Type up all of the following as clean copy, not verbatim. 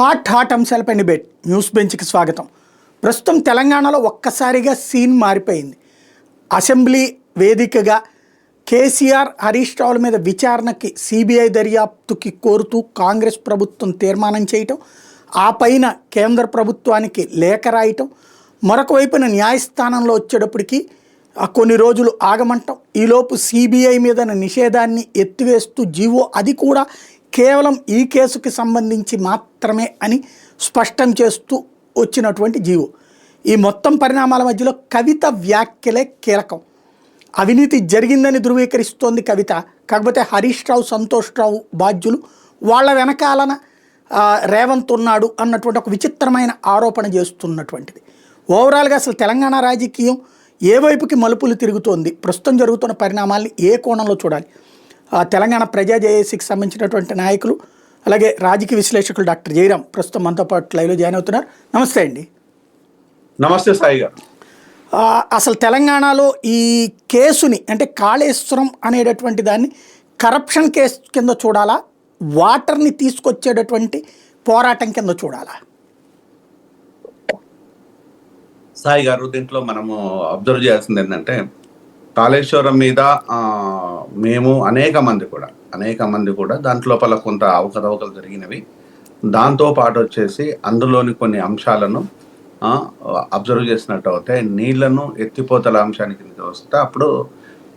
Hot అంశాలపై debate news బెంచ్కి స్వాగతం. ప్రస్తుతం తెలంగాణలో ఒక్కసారిగా సీన్ మారిపోయింది. అసెంబ్లీ వేదికగా కేసీఆర్ హరీష్ రావుల మీద విచారణకి సిబిఐ దర్యాప్తుకి కోరుతూ కాంగ్రెస్ ప్రభుత్వం తీర్మానం చేయటం, ఆ పైన కేంద్ర ప్రభుత్వానికి లేఖ రాయటం, మరొక వైపున న్యాయస్థానంలో వచ్చేటప్పటికి కొన్ని రోజులు ఆగమంటాం, ఈలోపు సిబిఐ మీద నిషేధాన్ని ఎత్తివేస్తూ జీవో అది కూడా కేవలం ఈ కేసుకి సంబంధించి మాత్రమే అని స్పష్టం చేస్తూ వచ్చినటువంటి జీవో. ఈ మొత్తం పరిణామాల మధ్యలో కవిత వ్యాఖ్యలే కీలకం. అవినీతి జరిగిందని ధృవీకరిస్తోంది కవిత. కాకపోతే హరీష్ రావు, సంతోష్ రావు బాధ్యులు, వాళ్ళ వెనకాలన రేవంత్ ఉన్నాడు అన్నటువంటి ఒక విచిత్రమైన ఆరోపణ చేస్తున్నటువంటిది. ఓవరాల్గా అసలు తెలంగాణ రాజకీయం ఏ వైపుకి మలుపులు తిరుగుతోంది, ప్రస్తుతం జరుగుతున్న పరిణామాల్ని ఏ కోణంలో చూడాలి? తెలంగాణ ప్రజా జేఏసీకి సంబంధించినటువంటి నాయకులు, అలాగే రాజకీయ విశ్లేషకులు డాక్టర్ జయరాం ప్రస్తుతం మనతో పాటు లైవ్లో జాయిన్ అవుతున్నారు. నమస్తే అండి. నమస్తే సాయి గారు. అసలు తెలంగాణలో ఈ కేసుని అంటే కాళేశ్వరం అనేటటువంటి దాన్ని కరప్షన్ కేసు కింద చూడాలా, వాటర్ని తీసుకొచ్చేటటువంటి పోరాటం కింద చూడాలా? సాయి గారు, దీంట్లో మనము అబ్జర్వ్ చేయాల్సింది ఏంటంటే, కాళేశ్వరం మీద మేము అనేక మంది కూడా దాంట్లోపల కొంత అవకతవకలు జరిగినవి, దాంతో పాటు వచ్చేసి అందులోని కొన్ని అంశాలను అబ్జర్వ్ చేసినట్టు అయితే నీళ్లను ఎత్తిపోతల అంశానికి వస్తే అప్పుడు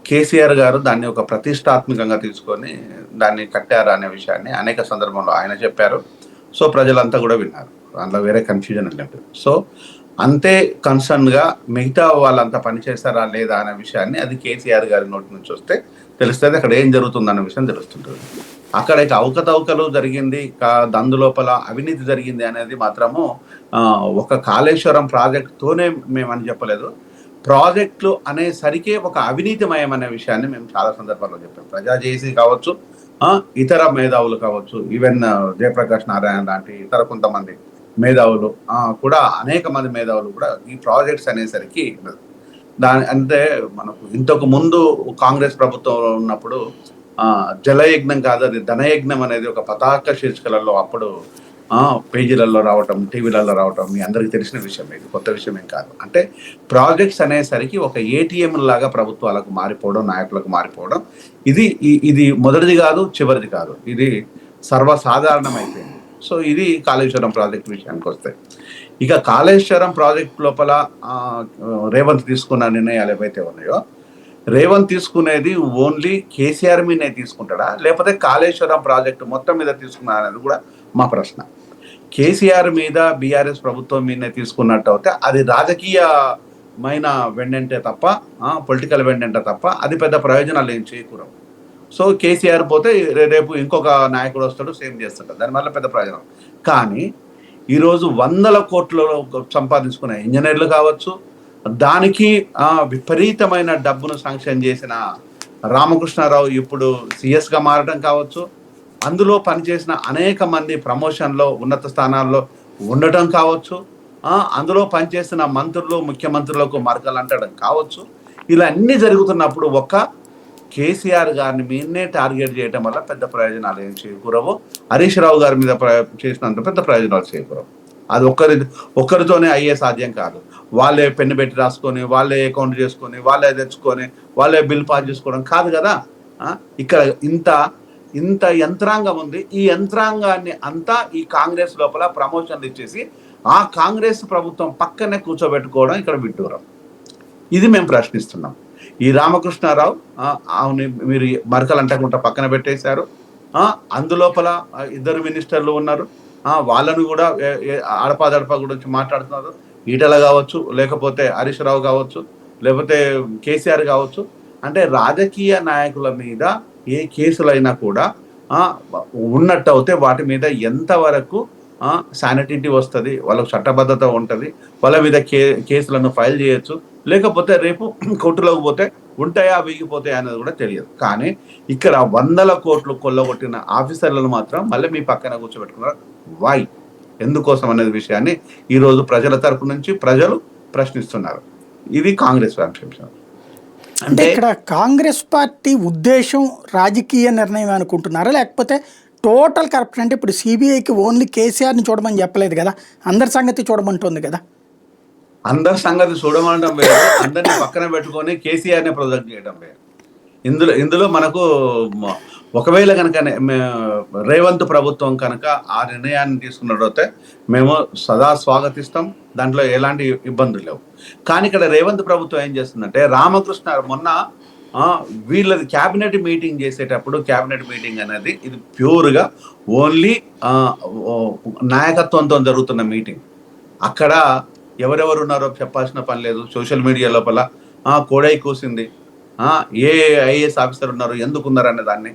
కేసీఆర్ గారు దాన్ని ఒక ప్రతిష్టాత్మకంగా తీసుకొని దాన్ని కట్టారు అనే విషయాన్ని అనేక సందర్భంలో ఆయన చెప్పారు. సో ప్రజలంతా కూడా విన్నారు, అందులో వేరే కన్ఫ్యూజన్ లేదు. సో అంతే కన్సర్న్గా మిగతా వాళ్ళంతా పనిచేస్తారా లేదా అనే విషయాన్ని అది కేసీఆర్ గారి నోటి నుంచి వస్తే తెలుస్తుంది, అక్కడ ఏం జరుగుతుందన్న విషయం తెలుస్తుంటుంది. అక్కడ ఇక అవకతవకలు జరిగింది, అందులోపల అవినీతి జరిగింది అనేది మాత్రము ఒక కాళేశ్వరం ప్రాజెక్టుతోనే మేమని చెప్పలేదు. ప్రాజెక్టులు అనేసరికి ఒక అవినీతిమయం అనే విషయాన్ని మేము చాలా సందర్భాల్లో చెప్పాం. ప్రజా జేఏసీ కావచ్చు, ఇతర మేధావులు కావచ్చు, ఈవెన్ జయప్రకాష్ నారాయణ లాంటి ఇతర కొంతమంది మేధావులు కూడా, అనేక మంది మేధావులు కూడా ఈ ప్రాజెక్ట్స్ అనేసరికి అంటే మనకు ఇంతకు ముందు కాంగ్రెస్ ప్రభుత్వంలో ఉన్నప్పుడు జలయజ్ఞం కాదు అది ధనయజ్ఞం అనేది ఒక పతాక శీర్షికలలో అప్పుడు పేజీలలో రావటం, టీవీలలో రావటం మీ అందరికీ తెలిసిన విషయం, ఇది కొత్త విషయం ఏం కాదు. అంటే ప్రాజెక్ట్స్ అనేసరికి ఒక ఏటీఎం లాగా ప్రభుత్వాలకు మారిపోవడం, నాయకులకు మారిపోవడం, ఇది మొదటిది కాదు, చివరిది కాదు, ఇది సర్వసాధారణం అయిపోయింది. సో ఇది కాళేశ్వరం ప్రాజెక్ట్ విషయానికి వస్తే, ఇక కాళేశ్వరం ప్రాజెక్ట్ లోపల రేవంత్ తీసుకున్న నిర్ణయాలు ఏవైతే ఉన్నాయో, రేవంత్ తీసుకునేది ఓన్లీ కేసీఆర్ మీదనే తీసుకుంటాడా లేకపోతే కాళేశ్వరం ప్రాజెక్టు మొత్తం మీద తీసుకున్నా అనేది కూడా మా ప్రశ్న. కేసీఆర్ మీద బీఆర్ఎస్ ప్రభుత్వం మీదనే తీసుకున్నట్టు అయితే అది రాజకీయమైన వెండంటే తప్ప, పొలిటికల్ వెండంటే తప్ప అది పెద్ద ప్రయోజనాలు ఏం చేకూరవు. సో కేసీఆర్ పోతే రేపు ఇంకొక నాయకుడు వస్తాడు, సేమ్ చేస్తాడు, దానివల్ల పెద్ద ప్రయోజనం. కానీ ఈరోజు 100 కోట్లు సంపాదించుకునే ఇంజనీర్లు కావచ్చు, దానికి విపరీతమైన డబ్బును శాంక్షన్ చేసిన రామకృష్ణారావు ఇప్పుడు సిఎస్గా మారడం కావచ్చు, అందులో పనిచేసిన అనేక మంది ప్రమోషన్లో ఉన్నత స్థానాల్లో ఉండటం కావచ్చు, అందులో పనిచేసిన మంత్రులు ముఖ్యమంత్రులకు మరకలు అంటడం కావచ్చు, ఇలా అన్నీ జరుగుతున్నప్పుడు ఒక్క కేసీఆర్ గారిని మీదనే టార్గెట్ చేయడం వల్ల పెద్ద ప్రయోజనాలు ఏం చేకూరవు, హరీష్ రావు గారి మీద చేసినంత పెద్ద ప్రయోజనాలు చేకూరవు. అది ఒక్కరితోనే అయ్యే సాధ్యం కాదు. వాళ్ళే పెన్ను పెట్టి రాసుకొని, వాళ్ళే అకౌంట్ చేసుకొని, వాళ్ళే తెచ్చుకొని, వాళ్ళే బిల్ పాస్ చేసుకోవడం కాదు కదా. ఇక్కడ ఇంత యంత్రాంగం ఉంది. ఈ యంత్రాంగాన్ని అంతా ఈ కాంగ్రెస్ లోపల ప్రమోషన్లు ఇచ్చేసి ఆ కాంగ్రెస్ ప్రభుత్వం పక్కనే కూర్చోబెట్టుకోవడం ఇక్కడ విడ్డూరం. ఇది మేము ప్రశ్నిస్తున్నాం. ఈ రామకృష్ణారావు మీరు మరకలు అంటకుండా పక్కన పెట్టేశారు. అందులోపల 2 మినిస్టర్లు ఉన్నారు, వాళ్ళను కూడా అడపాదడప గురించి మాట్లాడుతున్నారు. ఈటల కావచ్చు, లేకపోతే హరీష్ రావు కావచ్చు, లేకపోతే కేసీఆర్ కావచ్చు. అంటే రాజకీయ నాయకుల మీద ఏ కేసులైనా కూడా ఉన్నట్టు అయితే వాటి మీద ఎంతవరకు శానిటీ వస్తుంది, వాళ్ళకు చట్టబద్ధత ఉంటుంది, వాళ్ళ మీద కేసులను ఫైల్ చేయొచ్చు, లేకపోతే రేపు కోర్టులోకి పోతే ఉంటాయా వీగిపోతాయా అనేది కూడా తెలియదు. కానీ ఇక్కడ 100 కోట్లు కొల్లగొట్టిన ఆఫీసర్లను మాత్రం మళ్ళీ మీ పక్కన కూర్చోబెట్టుకున్నారు. వై, ఎందుకోసం అనేది విషయాన్ని ఈరోజు ప్రజల తరపు నుంచి ప్రజలు ప్రశ్నిస్తున్నారు. ఇది కాంగ్రెస్ అంశం. అంటే ఇక్కడ కాంగ్రెస్ పార్టీ ఉద్దేశం రాజకీయ నిర్ణయం అనుకుంటున్నారా, లేకపోతే టోటల్ కరప్షన్ అంటే ఇప్పుడు సిబిఐకి ఓన్లీ కేసీఆర్ని చూడమని చెప్పలేదు కదా, అందరి సంగతి చూడమంటుంది కదా. అందరి సంగతి చూడమంటాం వేరు, అందరిని పక్కన పెట్టుకొని కేసీఆర్ని ప్రొజెక్ట్ చేయడం వేరు. ఇందులో మనకు ఒకవేళ కనుక రేవంత్ ప్రభుత్వం కనుక ఆ నిర్ణయాన్ని తీసుకున్నట్టయితే మేము సదా స్వాగతిస్తాం, దాంట్లో ఎలాంటి ఇబ్బందులు లేవు. కానీ ఇక్కడ రేవంత్ ప్రభుత్వం ఏం చేస్తుందంటే, రామకృష్ణ మొన్న వీళ్ళది క్యాబినెట్ మీటింగ్ చేసేటప్పుడు, క్యాబినెట్ మీటింగ్ అనేది ఇది ప్యూర్గా ఓన్లీ నాయకత్వంతో జరుగుతున్న మీటింగ్. అక్కడ ఎవరెవరు ఉన్నారో చెప్పాల్సిన పని లేదు. సోషల్ మీడియా లోపల కోడై కూసింది, ఏ ఐఏఎస్ ఆఫీసర్ ఉన్నారు, ఎందుకు ఉన్నారు అనే దాన్ని.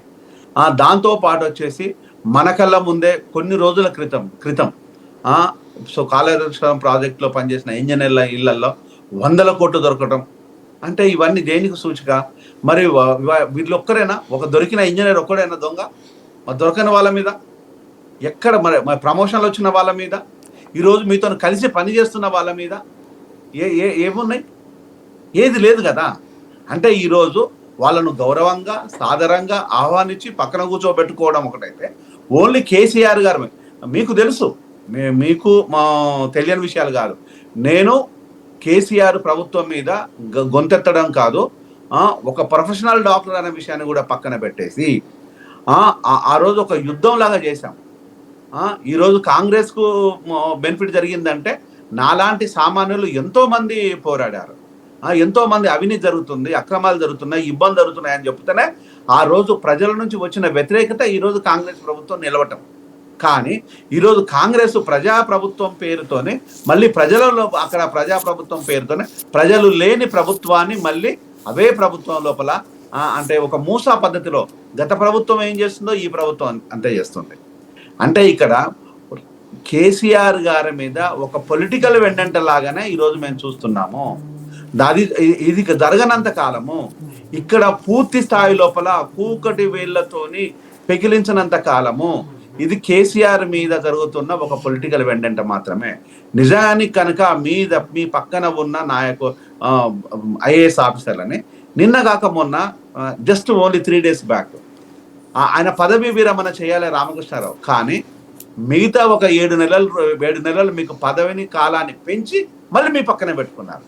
దాంతో పాటు వచ్చేసి మన కళ్ళ ముందే కొన్ని రోజుల క్రితం సో కాళేశ్వరం ప్రాజెక్టులో పనిచేసిన ఇంజనీర్ల ఇళ్లలో 100 కోట్లు దొరకటం అంటే ఇవన్నీ దేనికి సూచిక? మరి వీళ్ళు ఒక్కరేనా, ఒక దొరికిన ఇంజనీర్ ఒక్కడైనా దొంగ? దొరకని వాళ్ళ మీద ఎక్కడ మరి ప్రమోషన్లు వచ్చిన వాళ్ళ మీద, ఈరోజు మీతో కలిసి పనిచేస్తున్న వాళ్ళ మీద ఏమున్నాయి? ఏది లేదు కదా. అంటే ఈరోజు వాళ్ళను గౌరవంగా సాదరంగా ఆహ్వానించి పక్కన కూర్చోబెట్టుకోవడం ఒకటైతే, ఓన్లీ కేసీఆర్ గారు మీకు తెలుసు, మీకు మా తెలియని విషయాలు కాదు. నేను కేసీఆర్ ప్రభుత్వం మీద గొంతెత్తడం కాదు, ఒక ప్రొఫెషనల్ డాక్టర్ అనే విషయాన్ని కూడా పక్కన పెట్టేసి ఆ రోజు ఒక యుద్ధం లాగా చేశాం. ఈరోజు కాంగ్రెస్కు బెనిఫిట్ జరిగిందంటే నాలాంటి సామాన్యులు ఎంతో మంది పోరాడారు, ఎంతో మంది అవినీతి జరుగుతుంది, అక్రమాలు జరుగుతున్నాయి, ఇబ్బంది జరుగుతున్నాయి అని చెప్తేనే ఆ రోజు ప్రజల నుంచి వచ్చిన వ్యతిరేకత ఈరోజు కాంగ్రెస్ ప్రభుత్వం నిలవటం. కానీ ఈరోజు కాంగ్రెస్ ప్రజాప్రభుత్వం పేరుతోనే మళ్ళీ ప్రజలలో అక్కడ ప్రజాప్రభుత్వం పేరుతోనే ప్రజలు లేని ప్రభుత్వాన్ని మళ్ళీ అవే ప్రభుత్వం లోపల అంటే ఒక మూసా పద్ధతిలో గత ప్రభుత్వం ఏం చేస్తుందో ఈ ప్రభుత్వం అంతే చేస్తుంది. అంటే ఇక్కడ కేసీఆర్ గారి మీద ఒక పొలిటికల్ వెండంట లాగానే ఈరోజు మేము చూస్తున్నాము. ఇది జరగనంత కాలము, ఇక్కడ పూర్తి స్థాయి లోపల కూకటి వేళ్లతోని పెకిలించినంత కాలము ఇది కేసీఆర్ మీద జరుగుతున్న ఒక పొలిటికల్ వెండంట మాత్రమే. నిజానికి కనుక మీ పక్కన ఉన్న ఐఏఎస్ ఆఫీసర్లని నిన్న కాక మొన్న జస్ట్ ఓన్లీ 3 days బ్యాక్ ఆయన పదవీ విరమణ చేయాలి రామకృష్ణారావు, కానీ మిగతా ఒక 7 నెలలు మీకు పదవిని కాలాన్ని పెంచి మళ్ళీ మీ పక్కనే పెట్టుకున్నారు.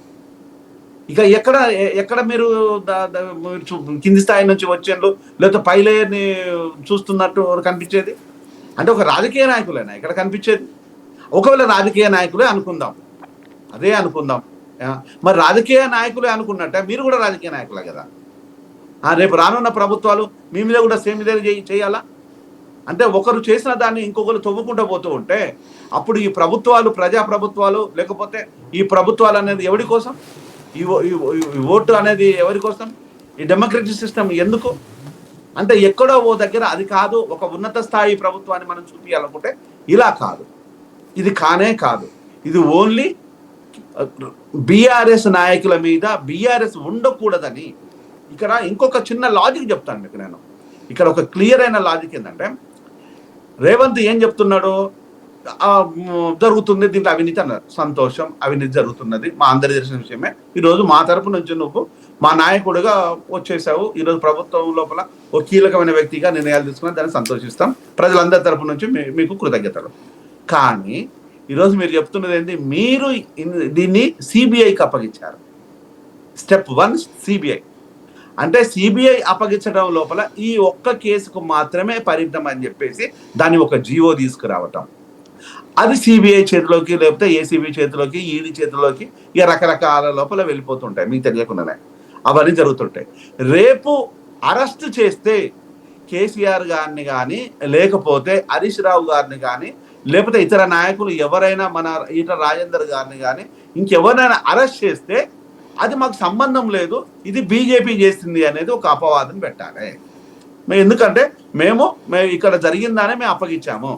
ఇక ఎక్కడ మీరు కింది స్థాయి నుంచి వచ్చేళ్ళు లేకపోతే పై లేయర్ని చూస్తున్నట్టు కనిపించేది? అంటే ఒక రాజకీయ నాయకులేనా ఇక్కడ కనిపించేది? ఒకవేళ రాజకీయ నాయకులే అనుకుందాం, అదే అనుకుందాం, మరి రాజకీయ నాయకులే అనుకున్నట్టే మీరు కూడా రాజకీయ నాయకులే కదా. రేపు రానున్న ప్రభుత్వాలు మీ మీద కూడా సేమ్ ఇదే చేయాలా? అంటే ఒకరు చేసిన దాన్ని ఇంకొకరు తవ్వుకుంటూ పోతూ ఉంటే అప్పుడు ఈ ప్రభుత్వాలు ప్రజాప్రభుత్వాలు లేకపోతే ఈ ప్రభుత్వాలు అనేది ఎవరి కోసం? ఈ ఓటు అనేది ఎవరి కోసం? ఈ డెమోక్రటిక్ సిస్టమ్ ఎందుకు? అంటే ఎక్కడో ఓ దగ్గర అది కాదు, ఒక ఉన్నత స్థాయి ప్రభుత్వాన్ని మనం చూపించాలనుకుంటే ఇలా కాదు, ఇది కానే కాదు. ఇది ఓన్లీ బీఆర్ఎస్ నాయకుల మీద బీఆర్ఎస్ ఉండకూడదని. ఇక్కడ ఇంకొక చిన్న లాజిక్ చెప్తాను మీకు నేను. ఇక్కడ ఒక క్లియర్ అయిన లాజిక్ ఏంటంటే, రేవంత్ ఏం చెప్తున్నాడు, జరుగుతుంది దీంట్లో అవినీతి అన్నారు. సంతోషం, అవినీతి జరుగుతున్నది, మా అందరి తెలిసిన విషయమే. ఈరోజు మా తరపు నుంచి నువ్వు మా నాయకుడిగా వచ్చేసావు, ఈరోజు ప్రభుత్వం లోపల ఒక కీలకమైన వ్యక్తిగా నిర్ణయాలు తీసుకున్నా, దాన్ని సంతోషిస్తాం, ప్రజలందరి తరపు నుంచి మీకు కృతజ్ఞతలు. కానీ ఈరోజు మీరు చెప్తున్నది ఏంటి, మీరు దీన్ని సిబిఐకి అప్పగించారు. స్టెప్ 1 సిబిఐ అంటే సిబిఐ అప్పగించడం లోపల ఈ ఒక్క కేసుకు మాత్రమే పరిమితం అని చెప్పేసి దాన్ని ఒక జీవో తీసుకురావటం, అది సిబిఐ చేతిలోకి లేకపోతే ఏసీబీ చేతిలోకి ఈడీ చేతిలోకి ఇక రకరకాల లోపల వెళ్ళిపోతుంటాయి, మీకు తెలియకుండానే అవన్నీ జరుగుతుంటాయి. రేపు అరెస్ట్ చేస్తే కేసీఆర్ గారిని కానీ లేకపోతే హరీష్ రావు గారిని కానీ లేకపోతే ఇతర నాయకులు ఎవరైనా మన ఈటల రాజేందర్ గారిని కానీ ఇంకెవరైనా అరెస్ట్ చేస్తే అది మాకు సంబంధం లేదు, ఇది బీజేపీ చేసింది అనేది ఒక అపవాదం పెట్టాలి. ఎందుకంటే మేము ఇక్కడ జరిగిందానే మేము అప్పగించాము.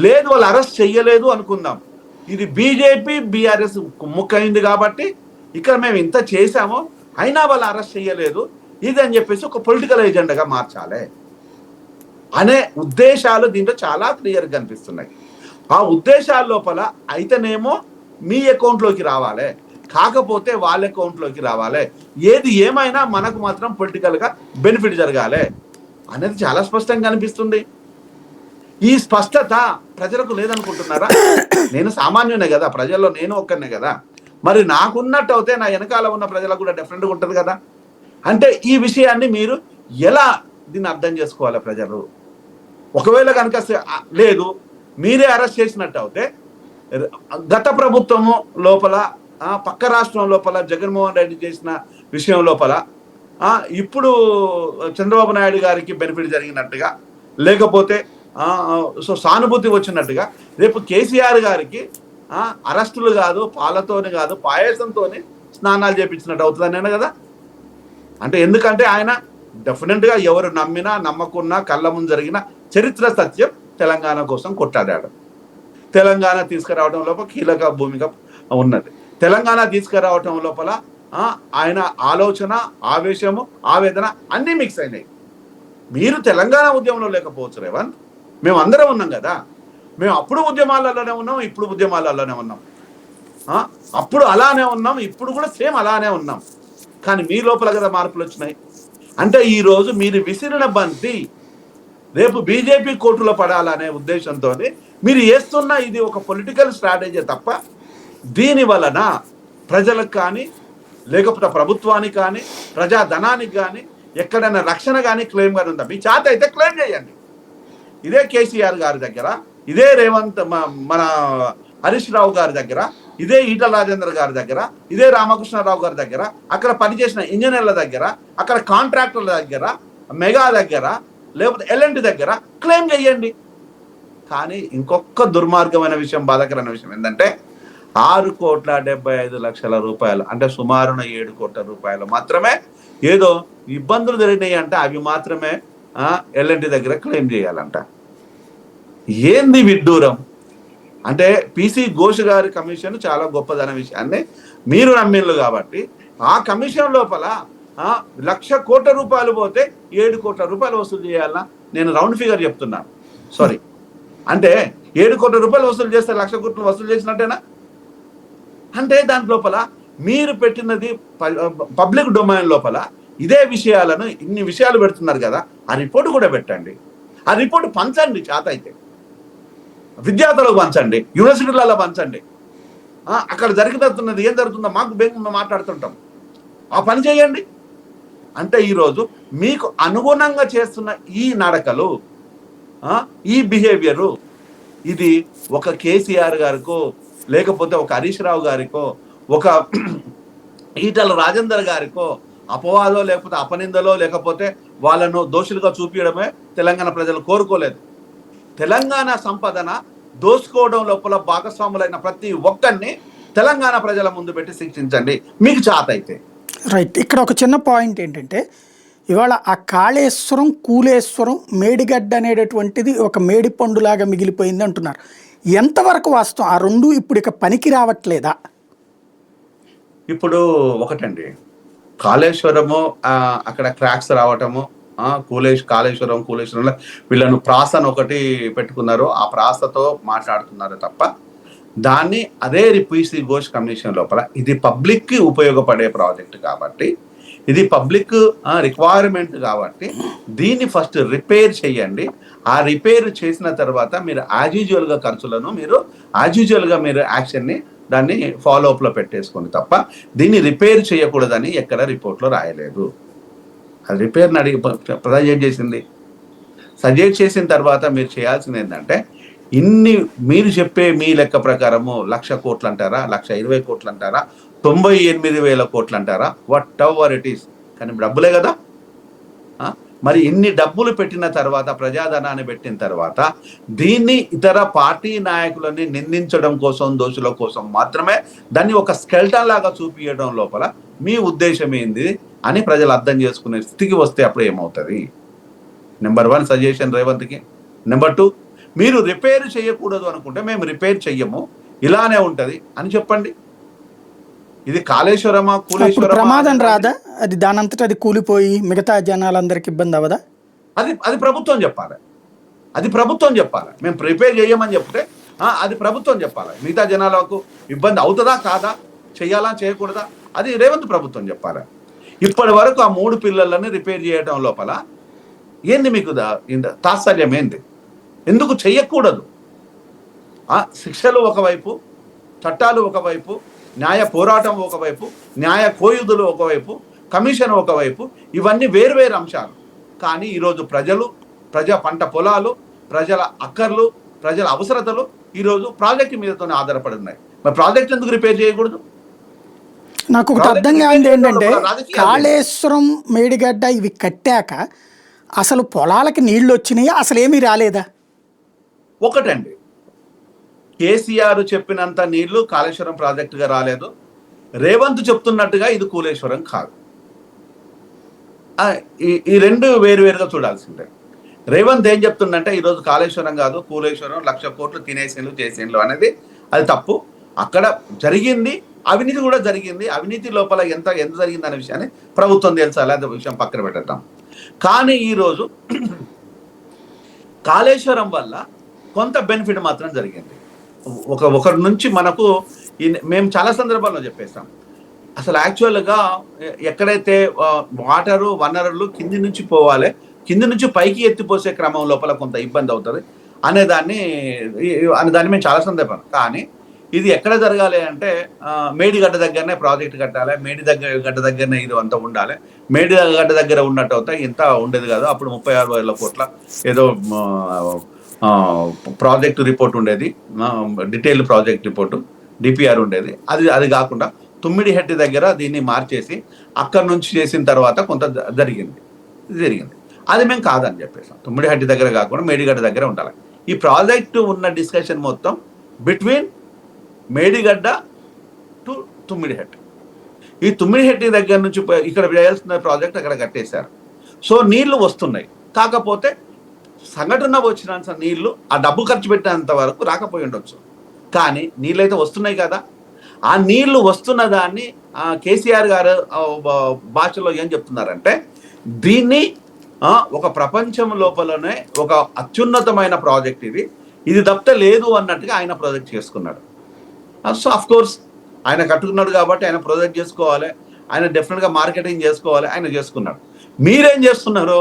లేదు వాళ్ళు అరెస్ట్ చెయ్యలేదు అనుకుందాం, ఇది బీజేపీ బీఆర్ఎస్ ముక్కైంది కాబట్టి ఇక్కడ మేము ఇంత చేశాము అయినా వాళ్ళు అరెస్ట్ చెయ్యలేదు ఇది అని చెప్పేసి ఒక పొలిటికల్ ఎజెండాగా మార్చాలి అనే ఉద్దేశాలు దీంట్లో చాలా క్లియర్గా కనిపిస్తున్నాయి. ఆ ఉద్దేశాల లోపల అయితేనేమో మీ అకౌంట్లోకి రావాలి, కాకపోతే వాళ్ళ అకౌంట్లోకి రావాలి, ఏది ఏమైనా మనకు మాత్రం పొలిటికల్గా బెనిఫిట్ జరగాలి అనేది చాలా స్పష్టంగా కనిపిస్తుంది. ఈ స్పష్టత ప్రజలకు లేదనుకుంటున్నారా? నేను సామాన్యునే కదా, ప్రజల్లో నేను ఒక్కనే కదా, మరి నాకున్నట్టు అయితే నా వెనకాల ఉన్న ప్రజలకు కూడా డెఫినెట్గా ఉంటుంది కదా. అంటే ఈ విషయాన్ని మీరు ఎలా దీన్ని అర్థం చేసుకోవాలి ప్రజలు? ఒకవేళ కనుక లేదు మీరే అరెస్ట్ చేసినట్టు అయితే గత ప్రభుత్వము లోపల పక్క రాష్ట్రం లోపల జగన్మోహన్ రెడ్డి చేసిన విషయం లోపల ఇప్పుడు చంద్రబాబు నాయుడు గారికి బెనిఫిట్ జరిగినట్టుగా, లేకపోతే సో సానుభూతి వచ్చినట్టుగా రేపు కేసీఆర్ గారికి అరెస్టులు కాదు, పాలతోని కాదు, పాయసంతోని స్నానాలు చేపించినట్టు అవుతుందనే కదా. అంటే ఎందుకంటే ఆయన డెఫినెట్గా ఎవరు నమ్మినా నమ్మకున్నా కళ్ళ ముందు జరిగిన చరిత్ర సత్యం తెలంగాణ కోసం కొట్లాడాడు. తెలంగాణ తీసుకురావడం లోపల కీలక భూమిక ఉన్నది. తెలంగాణ తీసుకురావటం లోపల ఆయన ఆలోచన, ఆవేశము, ఆవేదన అన్నీ మిక్స్ అయినాయి. మీరు తెలంగాణ ఉద్యమంలో లేకపోవచ్చు రేవంత్, మేము అందరం ఉన్నాం కదా. మేము అప్పుడు ఉద్యమాలలోనే ఉన్నాం, ఇప్పుడు ఉద్యమాలలోనే ఉన్నాం. అప్పుడు అలానే ఉన్నాం, ఇప్పుడు కూడా సేమ్ అలానే ఉన్నాం. కానీ మీ లోపల కదా మార్పులు వచ్చినాయి. అంటే ఈరోజు మీరు విసిరిన బంతి రేపు బీజేపీ కోర్టులో పడాలనే ఉద్దేశంతో మీరు చేస్తున్న ఇది ఒక పొలిటికల్ స్ట్రాటజీ తప్ప దీని వలన ప్రజలకు కానీ, లేకపోతే ప్రభుత్వానికి కానీ, ప్రజాధనానికి కానీ ఎక్కడైనా రక్షణ కానీ క్లెయిమ్ కానీ ఉందా? మీ చేత అయితే క్లెయిమ్ చేయండి. ఇదే కేసీఆర్ గారి దగ్గర, ఇదే రేవంత్ మన హరీష్ రావు గారి దగ్గర, ఇదే ఈటల రాజేందర్ గారి దగ్గర, ఇదే రామకృష్ణారావు గారి దగ్గర, అక్కడ పనిచేసిన ఇంజనీర్ల దగ్గర, అక్కడ కాంట్రాక్టర్ల దగ్గర, మెగా దగ్గర, లేకపోతే ఎల్ఎన్టీ దగ్గర క్లెయిమ్ చేయండి. కానీ ఇంకొక దుర్మార్గమైన విషయం, బాధాకరమైన విషయం ఏంటంటే 6,75,00,000 రూపాయలు అంటే సుమారు 7 కోట్ల రూపాయలు మాత్రమే ఏదో ఇబ్బందులు జరిగినాయి అంటే అవి మాత్రమే ఎల్ఎన్టీ దగ్గర క్లెయిమ్ చేయాలంట. ఏంది విడ్డూరం? అంటే పిసి ఘోష్ గారి కమిషన్ చాలా గొప్పదనే విషయాన్ని మీరు నమ్మిండ్రు కాబట్టి ఆ కమిషన్ లోపల 1,00,000 కోట్ల రూపాయలు పోతే 7 కోట్ల రూపాయలు వసూలు చేయాలన్నా? నేను రౌండ్ ఫిగర్ చెప్తున్నాను, సారీ. అంటే 7 కోట్ల రూపాయలు వసూలు చేస్తే 1,00,000 కోట్లు వసూలు చేసినట్టేనా? అంటే దాని లోపల మీరు పెట్టినది పబ్లిక్ డొమైన్ లోపల ఇదే విషయాలను ఇన్ని విషయాలు పెడుతున్నారు కదా, ఆ రిపోర్ట్ కూడా పెట్టండి. ఆ రిపోర్ట్ పంచండి, చేత అయితే విద్యార్థులకు పంచండి, యూనివర్సిటీలలో పంచండి. అక్కడ జరుగుతున్నది ఏం జరుగుతుందో మాకు బేగంగా మాట్లాడుతుంటాం, ఆ పని చేయండి. అంటే ఈరోజు మీకు అనుగుణంగా చేస్తున్న ఈ నడకలు, ఈ బిహేవియరు ఇది ఒక కేసీఆర్ గారికో, లేకపోతే ఒక హరీష్ రావు గారికో, ఒక ఈటల రాజేందర్ గారికో అపవాదో, లేకపోతే అపనిందలో, లేకపోతే వాళ్ళను దోషులుగా చూపించడమే తెలంగాణ ప్రజలు కోరుకోలేదు. తెలంగాణ సంపదన దోసుకోవడం లోపల భాగస్వాములైన ప్రతి ఒక్కరిని తెలంగాణ ప్రజల ముందు పెట్టి శిక్షించండి మీకు చేత అయితే. రైట్. ఇక్కడ ఒక చిన్న పాయింట్ ఏంటంటే, ఇవాళ ఆ కాళేశ్వరం, కూలేశ్వరం, మేడిగడ్డ అనేటటువంటిది ఒక మేడి పండులాగా మిగిలిపోయింది అంటున్నారు. ఎంతవరకు వాస్తవం? ఆ రెండు ఇప్పుడు ఇక పనికి రావట్లేదా? ఇప్పుడు ఒకటండి, కాళేశ్వరము అక్కడ క్రాక్స్ రావటము, కాళేశ్వరంలో వీళ్ళను ప్రాసను ఒకటి పెట్టుకున్నారు, ఆ ప్రాసతో మాట్లాడుతున్నారు తప్ప దాన్ని అదే పిసి ఘోష్ కమిషన్ లోపల ఇది పబ్లిక్కి ఉపయోగపడే ప్రాజెక్ట్ కాబట్టి, ఇది పబ్లిక్ రిక్వైర్మెంట్ కాబట్టి దీన్ని ఫస్ట్ రిపేర్ చేయండి. ఆ రిపేర్ చేసిన తర్వాత మీరు యాజ్ యూజువల్గా ఖర్చులను మీరు యాజ్ యూజువల్గా మీరు యాక్షన్ని దాన్ని ఫాలో అప్లో పెట్టేసుకోండి తప్ప దీన్ని రిపేర్ చేయకూడదని ఎక్కడ రిపోర్ట్లో రాయలేదు. అది రిపేర్ని అడిగి సజెస్ట్ చేసింది. సజెస్ట్ చేసిన తర్వాత మీరు చేయాల్సింది ఏంటంటే, ఇన్ని మీరు చెప్పే మీ లెక్క ప్రకారము 1,00,000 కోట్లు అంటారా, 1,20,000 కోట్లు అంటారా, 98,000 కోట్లు అంటారా, వాట్ ఎవర్ ఇట్ ఈస్, కానీ డబ్బులే కదా. మరి ఇన్ని డబ్బులు పెట్టిన తర్వాత, ప్రజాధనాన్ని పెట్టిన తర్వాత దీన్ని ఇతర పార్టీ నాయకులని నిందించడం కోసం, దోషుల కోసం మాత్రమే దాన్ని ఒక స్కెల్టన్ లాగా చూపించడం లోపల మీ ఉద్దేశం ఏంది అని ప్రజలు అర్థం చేసుకునే స్థితికి వస్తే అప్పుడు ఏమవుతుంది? Number 1 suggestion రేవంత్కి. నెంబర్ 2, మీరు రిపేర్ చేయకూడదు అనుకుంటే మేము రిపేర్ చెయ్యము, ఇలానే ఉంటది అని చెప్పండి. ఇది కాళేశ్వరమా, కూలేశ్వరమా, ప్రమాదం రాదా? అది దానంతటా అది కూలిపోయి మిగతా జనాలందరికి ఇబ్బంది అవదా? అది ప్రభుత్వం చెప్పాలి. అది ప్రభుత్వం చెప్పాలి. మేము రిపేర్ చేయమని చెప్తే అది ప్రభుత్వం చెప్పాలి. మిగతా జనాలకు ఇబ్బంది అవుతుందా కాదా, చెయ్యాలా చేయకూడదా, అది రేవంత్ ప్రభుత్వం చెప్పాలి. ఇప్పటి వరకు ఆ 3 పిల్లలని రిపేర్ చేయడం లోపల ఏంది మీకు తాత్సర్యం ఏంది? ఎందుకు చెయ్యకూడదు? శిక్షలు ఒకవైపు, చట్టాలు ఒకవైపు, న్యాయ పోరాటం ఒకవైపు, న్యాయ కోయుధులు ఒకవైపు, కమిషన్ ఒకవైపు, ఇవన్నీ వేరువేరు అంశాలు. కానీ ఈరోజు ప్రజా పంట పొలాలు, ప్రజల అక్కర్లు, ప్రజల అవసరతలు ఈరోజు ప్రాజెక్టు మీదతోనే ఆధారపడి ఉన్నాయి. మరి ప్రాజెక్ట్ ఎందుకు రిపేర్ చేయకూడదు? నాకు ఒకటి అర్థం కానిది ఏంటంటే, కాళేశ్వరం, మేడిగడ్డ ఇవి కట్టాక అసలు పొలాలకి నీళ్లు వచ్చినాయా, అసలు ఏమీ రాలేదా? ఒకటండి, కేసీఆర్ చెప్పినంత నీళ్లు కాళేశ్వరం ప్రాజెక్టుగా రాలేదు. రేవంత్ చెప్తున్నట్టుగా ఇది కూలేశ్వరం కాదు. ఈ రెండు వేరువేరుగా చూడాల్సిందే. రేవంత్ ఏం చెప్తుందంటే ఈరోజు కాళేశ్వరం కాదు కూలేశ్వరం, 1,00,000 కోట్లు తినేసేండ్లు చేసేండ్లు అనేది అది తప్పు. అక్కడ జరిగింది అవినీతి కూడా జరిగింది. అవినీతి లోపల ఎంత జరిగింది అనే విషయాన్ని ప్రభుత్వం తెలుసాలి, అదే విషయం పక్కన పెట్టేద్దాం. కానీ ఈరోజు కాళేశ్వరం వల్ల కొంత బెనిఫిట్ మాత్రం జరిగింది. ఒకరి నుంచి మనకు మేము చాలా సందర్భాల్లో చెప్పేస్తాం, అసలు యాక్చువల్గా ఎక్కడైతే వాటరు వనరులు కింది నుంచి పోవాలి, కింది నుంచి పైకి ఎత్తిపోసే క్రమం లోపల కొంత ఇబ్బంది అవుతుంది అనేదాన్ని మేము చాలా సందర్భం. కానీ ఇది ఎక్కడ జరగాలి అంటే మేడిగడ్డ దగ్గరనే ప్రాజెక్ట్ కట్టాలి, గడ్డ దగ్గరనే ఇది అంతా ఉండాలి. మేడిగడ్డ దగ్గర ఉన్నట్టు అవుతాయి, ఇంత ఉండేది కాదు. అప్పుడు 36,000 కోట్ల ఏదో ప్రాజెక్టు రిపోర్ట్ ఉండేది, డీటెయిల్డ్ ప్రాజెక్ట్ రిపోర్టు డిపిఆర్ ఉండేది. అది కాకుండా తుమ్మిడిహెట్టి దగ్గర దీన్ని మార్చేసి అక్కడి నుంచి చేసిన తర్వాత కొంత జరిగింది. అది మేము కాదని చెప్పేసాం. తుమ్మిడిహెట్టి దగ్గర కాకుండా మేడిగడ్డ దగ్గర ఉండాలి. ఈ ప్రాజెక్టు ఉన్న డిస్కషన్ మొత్తం బిట్వీన్ మేడిగడ్డ టు తుమ్మిడిహెట్టి. ఈ తుమ్మిడిహెట్టి దగ్గర నుంచి ఇక్కడ చేయాల్సిన ప్రాజెక్ట్ అక్కడ కట్టేశారు. సో నీళ్లు వస్తున్నాయి, కాకపోతే సంఘటన వచ్చినంత నీళ్లు ఆ డబ్బు ఖర్చు పెట్టినంత వరకు రాకపోయి ఉండొచ్చు. కానీ నీళ్ళైతే వస్తున్నాయి కదా. ఆ నీళ్లు వస్తున్న దాన్ని కేసీఆర్ గారు భాషలో ఏం చెప్తున్నారంటే, దీన్ని ఒక ప్రపంచం లోపలనే ఒక అత్యున్నతమైన ప్రాజెక్ట్ ఇది తప్పితే లేదు అన్నట్టుగా ఆయన ప్రాజెక్ట్ చేసుకున్నాడు. సో అఫ్ కోర్స్ ఆయన కట్టుకున్నాడు కాబట్టి ఆయన ప్రాజెక్ట్ చేసుకోవాలి, ఆయన డెఫినెట్గా మార్కెటింగ్ చేసుకోవాలి, ఆయన చేసుకున్నాడు. మీరేం చేస్తున్నారు?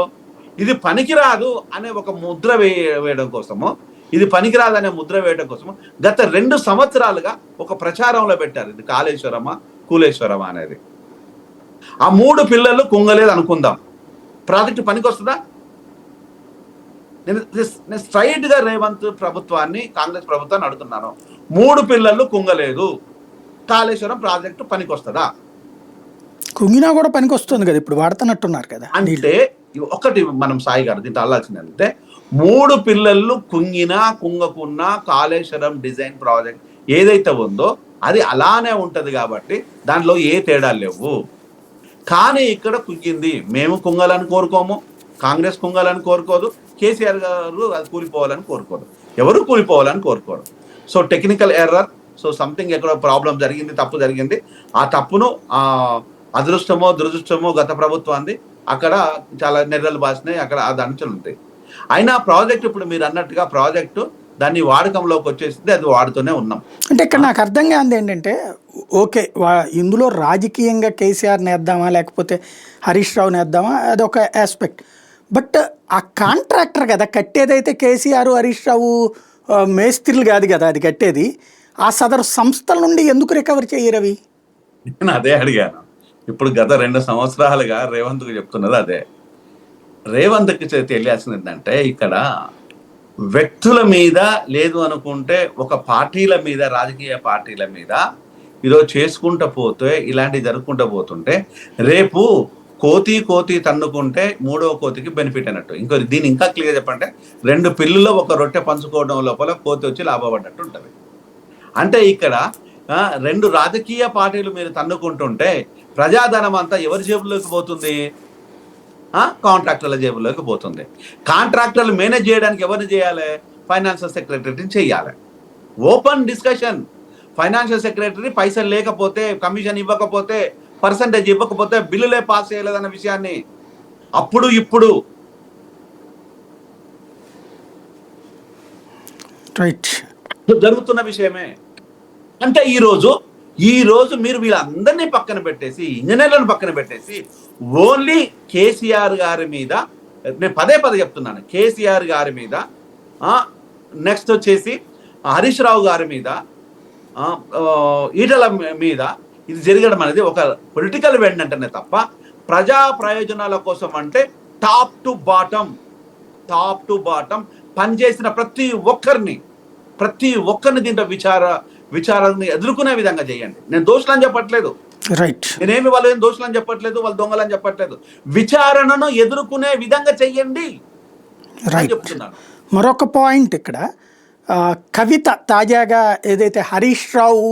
ఇది పనికిరాదు అనే ఒక ముద్ర వేయడం కోసము, ఇది పనికిరాదు అనే ముద్ర వేయడం కోసము గత 2 సంవత్సరాలుగా ఒక ప్రచారంలో పెట్టారు, ఇది కాళేశ్వరమా కూలేశ్వరమా అనేది. ఆ 3 పిల్లలు కుంగలేదు అనుకుందాం, ప్రాజెక్టు పనికి వస్తుందా? నేను స్ట్రైట్ గా రేవంత్ ప్రభుత్వాన్ని, కాంగ్రెస్ ప్రభుత్వాన్ని అడుగుతున్నాను, 3 పిల్లలు కుంగలేదు, కాళేశ్వరం ప్రాజెక్టు పనికి వస్తుందా? కుంగినా కూడా పనికి వస్తుంది కదా, ఇప్పుడు వాడుతున్నట్టున్నారు కదా. అంటే ఒకటి మనం సాయి గారు దీంట్లో అల్లాల్సింది అంటే, 3 పిల్లలు కుంగినా కుంగకున్నా కాళేశ్వరం డిజైన్ ప్రాజెక్ట్ ఏదైతే ఉందో అది అలానే ఉంటది కాబట్టి దాంట్లో ఏ తేడాలు లేవు. కానీ ఇక్కడ కుంగింది, మేము కుంగాలని కోరుకోము, కాంగ్రెస్ కుంగాలని కోరుకోదు, కేసీఆర్ గారు అది కూలిపోవాలని కోరుకోరు, ఎవరు కూలిపోవాలని కోరుకోరు. So technical error, so something ఎక్కడో ప్రాబ్లం జరిగింది, తప్పు జరిగింది. ఆ తప్పును అదృష్టమో దురదృష్టమో గత ప్రభుత్వాన్ని అక్కడ చాలా నెర్రలు బాసినాయి, అక్కడ అది అంచులు ఉంటాయి. అయినా ప్రాజెక్ట్ ఇప్పుడు మీరు అన్నట్టుగా ప్రాజెక్టు దాన్ని వాడకంలోకి వచ్చేసింది, అది వాడుతూనే ఉన్నాం. అంటే ఇక్కడ నాకు అర్థం కాదు ఏంటంటే, ఓకే ఇందులో రాజకీయంగా కేసీఆర్ నేద్దామా లేకపోతే హరీష్ రావు నేద్దామా అదొక ఆస్పెక్ట్. బట్ ఆ కాంట్రాక్టర్ కదా కట్టేదైతే కేసీఆర్ హరీష్ రావు మేస్త్రీలు కాదు కదా అది కట్టేది. ఆ సదరు సంస్థల నుండి ఎందుకు రికవర్ చేయరు అవి? నేను అదే అడిగాను. ఇప్పుడు గత 2 సంవత్సరాలుగా రేవంత్కి చెప్తున్నది అదే. రేవంత్కి తెలియాల్సింది ఏంటంటే, ఇక్కడ వ్యక్తుల మీద లేదు అనుకుంటే ఒక పార్టీల మీద, రాజకీయ పార్టీల మీద ఈరోజు చేసుకుంటూ పోతే, ఇలాంటివి జరుపుకుంటూ పోతుంటే రేపు కోతి తన్నుకుంటే 3వ కోతికి బెనిఫిట్ అన్నట్టు. దీన్ని ఇంకా క్లియర్ చెప్పంటే, 2 పిల్లులో ఒక రొట్టె పంచుకోవడం లోపల కోతి వచ్చి లాభపడ్డట్టు ఉంటుంది. అంటే ఇక్కడ 2 రాజకీయ పార్టీలు మీరు తన్నుకుంటుంటే ప్రజాధనం అంతా ఎవరి జేబుల్లోకి పోతుంది? కాంట్రాక్టర్ల జేబుల్లోకి పోతుంది. కాంట్రాక్టర్లు మేనేజ్ చేయడానికి ఎవరిని చేయాలి? ఫైనాన్షియల్ సెక్రటరీని చేయాలి. Open discussion. ఫైనాన్షియల్ సెక్రటరీ పైసలు లేకపోతే, కమిషన్ ఇవ్వకపోతే, పర్సంటేజ్ ఇవ్వకపోతే బిల్లులే పాస్ చేయలేదన్న విషయాన్ని అప్పుడు ఇప్పుడు జరుగుతున్న విషయమే. అంటే ఈ రోజు మీరు వీళ్ళందరినీ పక్కన పెట్టేసి, ఇంజనీర్లను పక్కన పెట్టేసి, ఓన్లీ కేసీఆర్ గారి మీద, నేను పదే చెప్తున్నాను, కేసీఆర్ గారి మీద నెక్స్ట్ వచ్చేసి హరీష్ రావు గారి మీద, ఈటల మీద ఇది జరగడం అనేది ఒక పొలిటికల్ వెండ్ అంటేనే తప్ప ప్రజా ప్రయోజనాల కోసం అంటే టాప్ టు బాటం పనిచేసిన ప్రతి ఒక్కరిని దీంట్లో విచారాన్ని ఎదుర్కొనే విధంగా చేయండి. నేను దోషులని చెప్పట్లేదు, రైట్, నేనేమి వాళ్ళు ఏం దోషులని చెప్పట్లేదు, వాళ్ళు దొంగలని చెప్పట్లేదు. విచారణను ఎదుర్కొనే విధంగా చెయ్యండి అని చెప్తున్నాను. మరొక పాయింట్ ఇక్కడ, కవిత తాజాగా ఏదైతే హరీష్ రావు,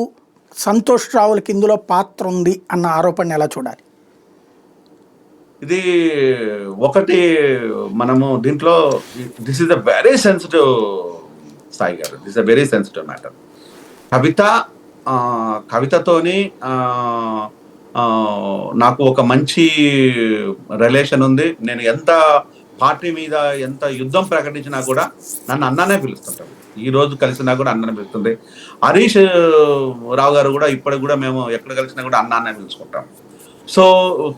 సంతోష్ రావులకి ఇందులో పాత్ర ఉంది అన్న ఆరోపణ ఎలా చూడాలి? ఇది ఒకటి, మనము దీంట్లో this is a very sensitive, Sai గారు, this a very sensitive matter. కవితతోని నాకు ఒక మంచి రిలేషన్ ఉంది. నేను ఎంత పార్టీ మీద ఎంత యుద్ధం ప్రకటించినా కూడా నన్ను అన్నానే పిలుస్తుంటారు. ఈ రోజు కలిసినా కూడా అన్ననే పిలుస్తుంది. హరీష్ రావు గారు కూడా ఇప్పటికి కూడా మేము ఎక్కడ కలిసినా కూడా అన్నానే పిలుచుకుంటాం. సో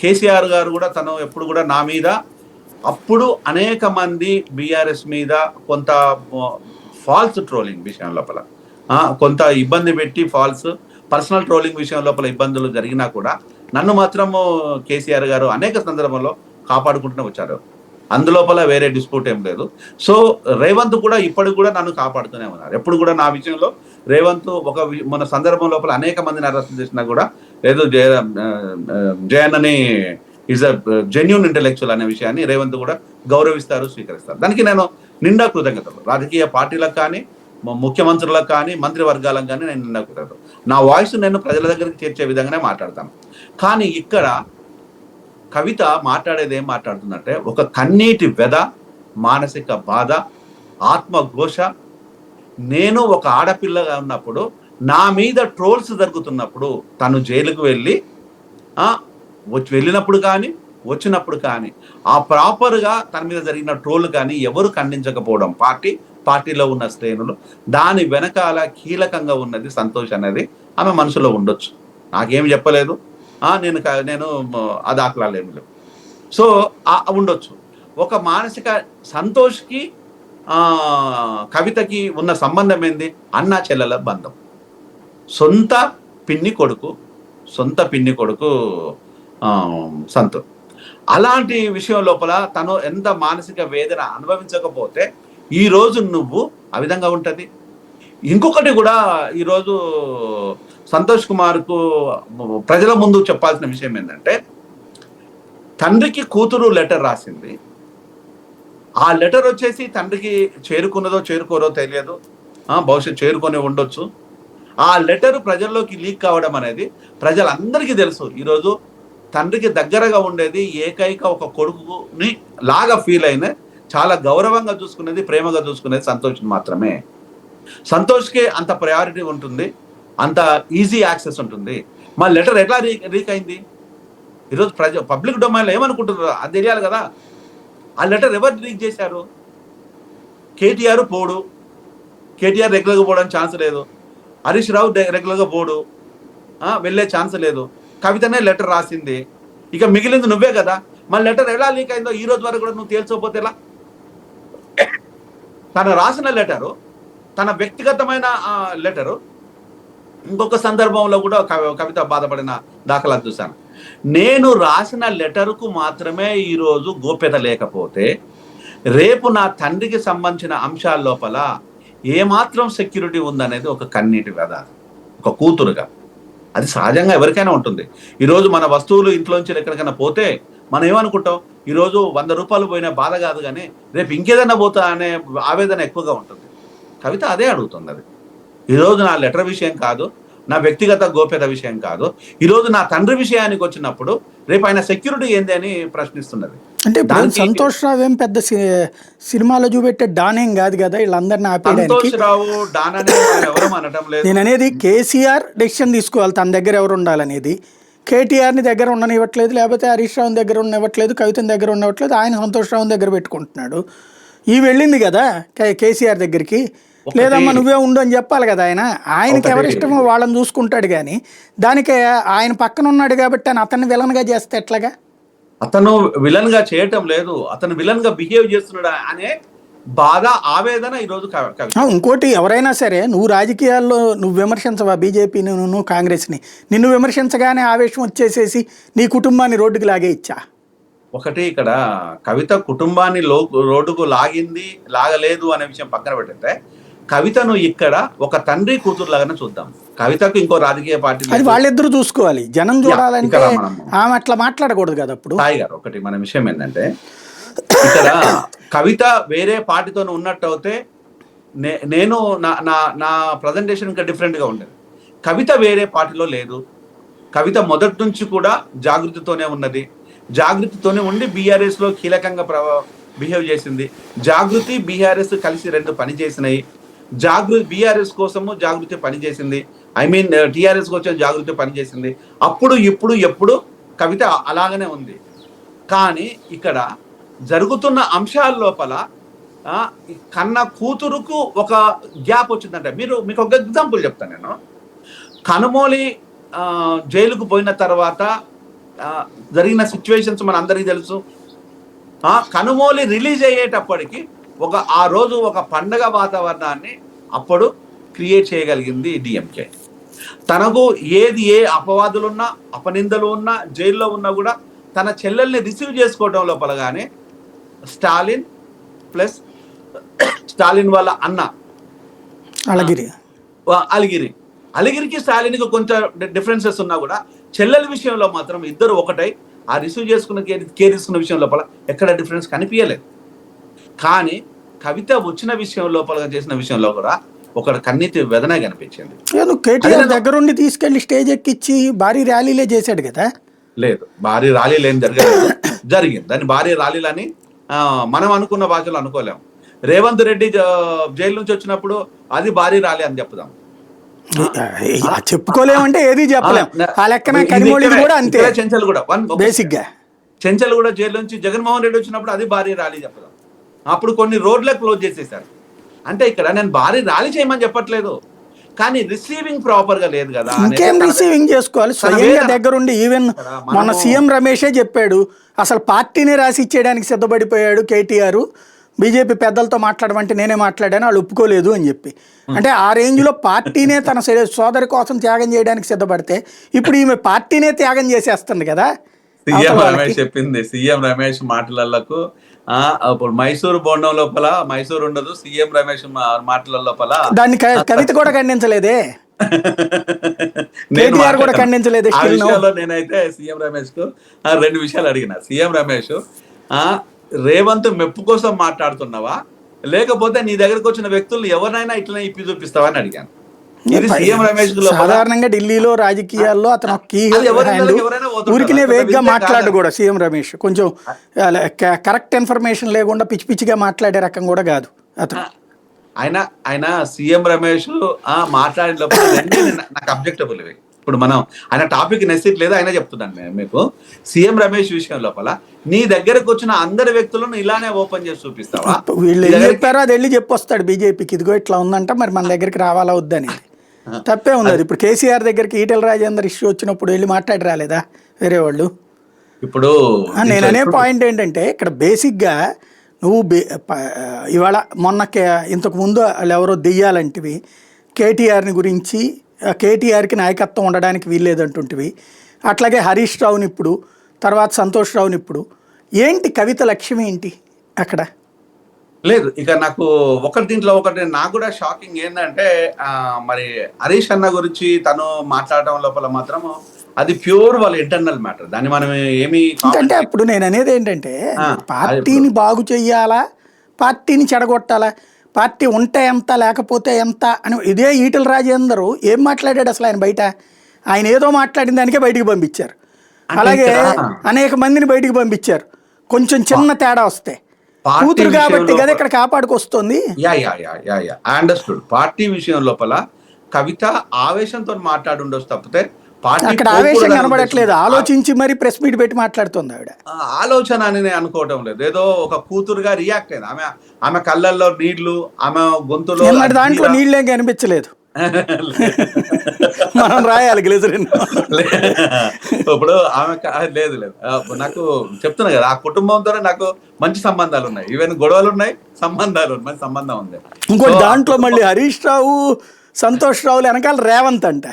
కేసీఆర్ గారు కూడా తను ఎప్పుడు కూడా నా మీద, అప్పుడు అనేక మంది బీఆర్ఎస్ మీద కొంత ఫాల్స్ ట్రోలింగ్ విషయం లోపల కొంత ఇబ్బంది పెట్టి, ఫాల్స్ పర్సనల్ ట్రోలింగ్ విషయం లోపల ఇబ్బందులు జరిగినా కూడా నన్ను మాత్రము కేసీఆర్ గారు అనేక సందర్భంలో కాపాడుకుంటూనే వచ్చారు. అందులోపల వేరే డిస్ప్యూట్ ఏం లేదు. సో రేవంత్ కూడా ఇప్పటికి కూడా నన్ను కాపాడుతూనే ఉన్నారు. ఎప్పుడు కూడా నా విషయంలో రేవంత్ మన సందర్భం లోపల అనేక మందిని అరెస్ట్ చేసినా కూడా లేదు, జయన్ అని ఈజ్ అ జెన్యూన్ ఇంటెలెక్చువల్ అనే విషయాన్ని రేవంత్ కూడా గౌరవిస్తారు, స్వీకరిస్తారు. దానికి నేను నిండా కృతజ్ఞతలు. రాజకీయ పార్టీలకు కానీ, ముఖ్యమంత్రులకు కానీ, మంత్రివర్గాలకు కానీ నేను నిండా కృతజ్ఞతలు. నా వాయిస్ నేను ప్రజల దగ్గరికి చేర్చే విధంగానే మాట్లాడతాను. కానీ ఇక్కడ కవిత మాట్లాడేది ఏం మాట్లాడుతుందంటే ఒక కన్నీటి వ్యధ, మానసిక బాధ, ఆత్మఘోష. నేను ఒక ఆడపిల్లగా ఉన్నప్పుడు నా మీద ట్రోల్స్ జరుగుతున్నప్పుడు తను జైలుకు వెళ్ళినప్పుడు కానీ వచ్చినప్పుడు కానీ ఆ ప్రాపర్గా తన మీద జరిగిన ట్రోల్ కానీ ఎవరు ఖండించకపోవడం, పార్టీలో ఉన్న శ్రేణులు, దాని వెనకాల కీలకంగా ఉన్నది సంతోష్ అనేది ఆమె మనసులో ఉండొచ్చు. నాకేమి చెప్పలేదు, నేను ఆ దాఖలాలు ఏమి లేవు. సో ఉండొచ్చు. ఒక మానసిక సంతోష్కి కవితకి ఉన్న సంబంధం ఏంది? అన్న చెల్లెల బంధం. సొంత పిన్ని కొడుకు సంతోష్. అలాంటి విషయం లోపల తను ఎంత మానసిక వేదన అనుభవించకపోతే ఈరోజు నువ్వు ఆ విధంగా ఉంటుంది. ఇంకొకటి కూడా ఈరోజు సంతోష్ కుమార్కు ప్రజల ముందు చెప్పాల్సిన విషయం ఏంటంటే, తండ్రికి కూతురు లెటర్ రాసింది. ఆ లెటర్ వచ్చేసి తండ్రికి చేరుకున్నదో చేరుకోరో తెలియదు, బహుశా చేరుకొని ఉండొచ్చు. ఆ లెటర్ ప్రజల్లోకి లీక్ కావడం అనేది ప్రజలందరికీ తెలుసు. ఈరోజు తండ్రికి దగ్గరగా ఉండేది ఏకైక ఒక కొడుకుని లాగా ఫీల్ అయిన, చాలా గౌరవంగా చూసుకునేది, ప్రేమగా చూసుకునేది సంతోష్ని మాత్రమే. సంతోష్కి అంత ప్రయారిటీ ఉంటుంది, అంత ఈజీ యాక్సెస్ ఉంటుంది. మా లెటర్ ఎట్లా లీక్ అయింది? ఈరోజు పబ్లిక్ డొమైన్లో ఏమనుకుంటున్నారు అది తెలియాలి కదా. ఆ లెటర్ ఎవరు లీక్ చేశారు? కేటీఆర్ పోడు, కేటీఆర్ రెగ్యులర్గా పోవడానికి ఛాన్స్ లేదు. హరీష్ రావు రెగ్యులర్గా పోడు, వెళ్ళే ఛాన్స్ లేదు. కవితనే లెటర్ రాసింది, ఇక మిగిలింది నువ్వే కదా. మన లెటర్ ఎలా లీక్ అయిందో ఈ రోజు వరకు కూడా నువ్వు తేల్చకపోతే ఎలా? తను రాసిన లెటరు, తన వ్యక్తిగతమైన లెటరు. ఇంకొక సందర్భంలో కూడా కవిత బాధపడిన దాఖలా చూశాను. నేను రాసిన లెటర్కు మాత్రమే ఈరోజు గోప్యత లేకపోతే రేపు నా తండ్రికి సంబంధించిన అంశాల లోపల ఏమాత్రం సెక్యూరిటీ ఉందనేది ఒక కన్నీటి వ్యధ, ఒక కూతురుగా. అది సహజంగా ఎవరికైనా ఉంటుంది. ఈరోజు మన వస్తువులు ఇంట్లోంచి ఎక్కడికైనా పోతే మనం ఏమనుకుంటాం, ఈరోజు 100 రూపాయలు పోయినా బాధ కాదు, కానీ రేపు ఇంకేదైనా పోతా అనే ఆవేదన ఎక్కువగా ఉంటుంది. కవిత అదే అడుగుతుంది. అది ఈరోజు నా లెటర్ విషయం కాదు, నా వ్యక్తిగత గోప్యత విషయం కాదు. ఈరోజు నా తండ్రి విషయానికి వచ్చినప్పుడు రేపు ఆయన సెక్యూరిటీ ఏంది అని ప్రశ్నిస్తున్నది. అంటే సంతోష్ రావు ఏం పెద్ద సినిమాలో చూపెట్టే డానేం కాదు కదా వీళ్ళందరినీ ఆపేయడానికి. నేను అనేది కేసీఆర్ డెసిషన్ తీసుకోవాలి తన దగ్గర ఎవరు ఉండాలనేది. కేటీఆర్ని దగ్గర ఉండనివ్వట్లేదు, లేకపోతే హరీష్ రావుని దగ్గర ఉండనివ్వట్లేదు, కవితని దగ్గర ఉండనివ్వట్లేదు, ఆయన సంతోష్ రావుని దగ్గర పెట్టుకుంటున్నాడు. వెళ్ళింది కదా కేసీఆర్ దగ్గరికి, లేదమ్మా నువ్వే ఉండు అని చెప్పాలి కదా. ఆయనకి ఎవరిష్టమో వాళ్ళని చూసుకుంటాడు, కానీ దానికి ఆయన పక్కన ఉన్నాడు కాబట్టి అతన్ని విలన్గా చేస్తే ఎట్లాగా? అతను విలన్ గా చేయటం లేదు, అతను విలన్ గా బిహేవ్ చేస్తున్నాడు అనే బాధ, ఆవేదన ఈరోజు కవిత. ఇంకోటి ఎవరైనా సరే నువ్వు రాజకీయాల్లో నువ్వు విమర్శించవా బీజేపీని, నువ్వు కాంగ్రెస్ని? నిన్ను విమర్శించగానే ఆవేశం వచ్చేసేసి నీ కుటుంబాన్ని రోడ్డుకి లాగే ఇచ్చా. ఒకటి ఇక్కడ కవిత కుటుంబాన్ని రోడ్డుకు లాగలేదు అనే విషయం పక్కన పెట్టితే, కవితను ఇక్కడ ఒక తండ్రి కూతురు లాగానే చూద్దాం. కవితకు ఇంకో రాజకీయ పార్టీ అది వాళ్ళిద్దరూ చూసుకోవాలి, జనం చూడాలంటే ఆమె అట్లా మాట్లాడకూడదు కదా. అప్పుడు సాయి గారు ఒకటి మన విషయం ఏంటంటే, ఇక్కడ కవిత వేరే పార్టీతో ఉన్నట్టు అయితే నేను నా ప్రజెంటేషన్ ఇంకా డిఫరెంట్గా ఉండేది. కవిత వేరే పార్టీలో లేదు. కవిత మొదటి నుంచి కూడా జాగృతితోనే ఉన్నది. జాగృతితోనే ఉండి బీఆర్ఎస్లో కీలకంగా బిహేవ్ చేసింది. జాగృతి బీఆర్ఎస్ కలిసి రెండు పని చేసినాయి. బీఆర్ఎస్ కోసము జాగృతి పనిచేసింది, టీఆర్ఎస్ కోసం జాగృతి పనిచేసింది. అప్పుడు ఇప్పుడు ఎప్పుడు కవిత అలాగనే ఉంది. కానీ ఇక్కడ జరుగుతున్న అంశాల లోపల కన్న కూతురుకు ఒక గ్యాప్ వచ్చిందంటే, మీకు ఒక ఎగ్జాంపుల్ చెప్తాను నేను. కనుమోలి జైలుకు పోయిన తర్వాత జరిగిన సిచ్యువేషన్స్ మన అందరికీ తెలుసు. కనుమోలి రిలీజ్ అయ్యేటప్పటికి ఆ రోజు ఒక పండగ వాతావరణాన్ని అప్పుడు క్రియేట్ చేయగలిగింది డిఎంకే. తనకు ఏ అపవాదులున్నా అపనిందలు ఉన్నా జైల్లో ఉన్నా కూడా తన చెల్లెల్ని రిసీవ్ చేసుకోవడం లోపల కానీ స్టాలిన్ ప్లస్ స్టాలిన్ వాళ్ళ అన్న అలిగిరికి స్టాలిన్కి కొంచెం డిఫరెన్సెస్ ఉన్నా కూడా చెల్లెల విషయంలో మాత్రం ఇద్దరు ఒకటై ఆ రిసీవ్ చేసుకున్న కేర్ తీసుకున్న విషయం లోపల ఎక్కడ డిఫరెన్స్ కనిపించలేదు. కానీ కవిత వచ్చిన విషయం లోపల చేసిన విషయంలో కూడా ఒక కన్నీటి వేదన కనిపించింది. కేటీఆర్ దగ్గరుండి తీసుకెళ్లి స్టేజ్ ఎక్కిచ్చి భారీ ర్యాలీలే చేశాడు కదా. లేదు, భారీ ర్యాలీలు ఏం జరిగింది. దాన్ని భారీ ర్యాలీలని మనం అనుకున్న భాషలో అనుకోలేము. రేవంత్ రెడ్డి జైలు నుంచి వచ్చినప్పుడు అది భారీ ర్యాలీ అని చెప్పుదాం. చెప్పుకోలేమంటే ఏది చెప్పలేం. ఆ లెక్కన కనిమొళిది కూడా అంతే. చెంచల్ కూడా జైలు నుంచి జగన్మోహన్ రెడ్డి వచ్చినప్పుడు అది భారీ ర్యాలీ చెప్పుదాం. అప్పుడు కొన్ని రోడ్లే క్లోజ్ చేసేసారు. అంటే ఇక్కడ నేను భారీ ర్యాలీ చేయమని చెప్పట్లేదు, కానీ రిసీవింగ్ ప్రాపర్ గా లేదు కదా. ఇంకేం రిసీవింగ్ చేసుకోవాలి స్వయంగా దగ్గరుండి. ఈవెన్ మన సీఎం రమేషే చెప్పాడు, అసలు పార్టీని రాసి ఇచ్చేయడానికి సిద్ధపడిపోయాడు కేటీఆర్. బీజేపీ పెద్దలతో మాట్లాడమంటే నేనే మాట్లాడాను, వాళ్ళు ఒప్పుకోలేదు అని చెప్పి. అంటే ఆ రేంజ్లో పార్టీనే తన సోదరి కోసం త్యాగం చేయడానికి సిద్ధపడితే ఇప్పుడు ఈమె పార్టీనే త్యాగం చేసేస్తుంది కదా. సీఎం రమేష్ చెప్పింది. సీఎం రమేష్ మాటలకు ఇప్పుడు మైసూరు బోండం లోపల మైసూరు ఉండదు, సీఎం రమేష్ మాటల లోపల దాన్ని కవిత కూడా ఖండించలేదే, కూడా ఖండించలేదు. నేనైతే సీఎం రమేష్ కు 2 విషయాలు అడిగిన. సీఎం రమేష్ రేవంత్ మెప్పు కోసం మాట్లాడుతున్నావా, లేకపోతే నీ దగ్గరకు వచ్చిన వ్యక్తులు ఎవరినైనా ఇట్లనే ఇప్పి చూపిస్తావా అని అడిగాను. సీఎం రమేష్ సాధారణంగా ఢిల్లీలో రాజకీయాల్లో అతను ఊరికినే వేగ్గా మాట్లాడు కూడా. సీఎం రమేష్ కొంచెం కరెక్ట్ ఇన్ఫర్మేషన్ లేకుండా పిచ్చి పిచ్చిగా మాట్లాడే రకం కూడా కాదు అతను. ఆయన సీఎం రమేష్ మాట్లాడినప్పుడు నాకు అబ్జెక్టబుల్ ఇవి. ఇప్పుడు మనం ఆయన టాపిక్ నెసిట్ లేదు, ఆయన చెప్తున్నాను మీకు. సీఎం రమేష్ విషయం లోపల నీ దగ్గరకు వచ్చిన అందరి వ్యక్తులను ఇలానే ఓపెన్ చేసి చూపిస్తావా? వీళ్ళు ఏం చెప్పారో అది వెళ్ళి చెప్పొస్తాడు బీజేపీకి, ఇదిగో ఇట్లా ఉందంట, మరి మన దగ్గరికి రావాలా వద్దని. తప్పే ఉంది అది. ఇప్పుడు కేసీఆర్ దగ్గరికి ఈటెల రాజేందర్ ఇష్యూ వచ్చినప్పుడు వెళ్ళి మాట్లాడి రాలేదా వేరే వాళ్ళు? ఇప్పుడు నేను అనే పాయింట్ ఏంటంటే, ఇక్కడ బేసిక్గా నువ్వు ఇవాళ మొన్న ఇంతకు ముందు వాళ్ళు ఎవరో దెయ్యాలంటివి, కేటీఆర్ని గురించి కేటీఆర్కి నాయకత్వం ఉండడానికి వీల్లేదంటుంటివి. అట్లాగే హరీష్ రావుని ఇప్పుడు, తర్వాత సంతోష్ రావుని ఇప్పుడు. ఏంటి కవిత లక్ష్యం ఏంటి అక్కడ? లేదు, ఇక నాకు దీంట్లో ఒకటి నాకు కూడా షాకింగ్ ఏంటంటే, మరి హరీష్ అన్న గురించి తను మాట్లాడటం లోపల మాత్రం అది ప్యూర్ వాళ్ళ ఇంటర్నల్ మ్యాటర్. దాన్ని మనం ఏమి అంటే అప్పుడు నేను అనేది ఏంటంటే, పార్టీని బాగు చెయ్యాలా, పార్టీని చెడగొట్టాలా, పార్టీ ఉంటే ఎంత లేకపోతే ఎంత అని. ఇదే ఈటెల రాజేందర్ ఏం మాట్లాడాడు అసలు? ఆయన బయట ఆయన ఏదో మాట్లాడిన దానికే బయటికి పంపించారు. అలాగే అనేక మందిని బయటికి పంపించారు కొంచెం చిన్న తేడా వస్తే. కూతురు కాబట్టి కదా ఇక్కడ కాపాడుకొస్తుంది. అండర్స్టూడ్. పార్టీ విషయం లోపల కవిత ఆవేశంతో మాట్లాడుండొచ్చు తప్పితే అక్కడ ఆవేశం కనబడట్లేదు. ఆలోచించి మరి ప్రెస్ మీట్ పెట్టి మాట్లాడుతుంది ఆవిడ. ఆలోచన అని నేను అనుకోవటం లేదు, ఏదో ఒక కూతురుగా రియాక్ట్ అయింది. ఆమె కళ్ళల్లో నీళ్లు, ఆమె గొంతులో దాంట్లో నీళ్ళేం కనిపించలేదు. మనం రాయాలి గ్లిజరిన్. ఇప్పుడు ఆమె లేదు లేదు నాకు చెప్తున్నా కదా, ఆ కుటుంబంతోనే నాకు మంచి సంబంధాలు ఉన్నాయి. ఈవెన్ గొడవలు ఉన్నాయి, సంబంధాలు మంచి సంబంధం ఉంది. ఇంకోటి దాంట్లో మళ్ళీ హరీష్ రావు, సంతోష్ రావులు వెనకాల రేవంత్ అంట.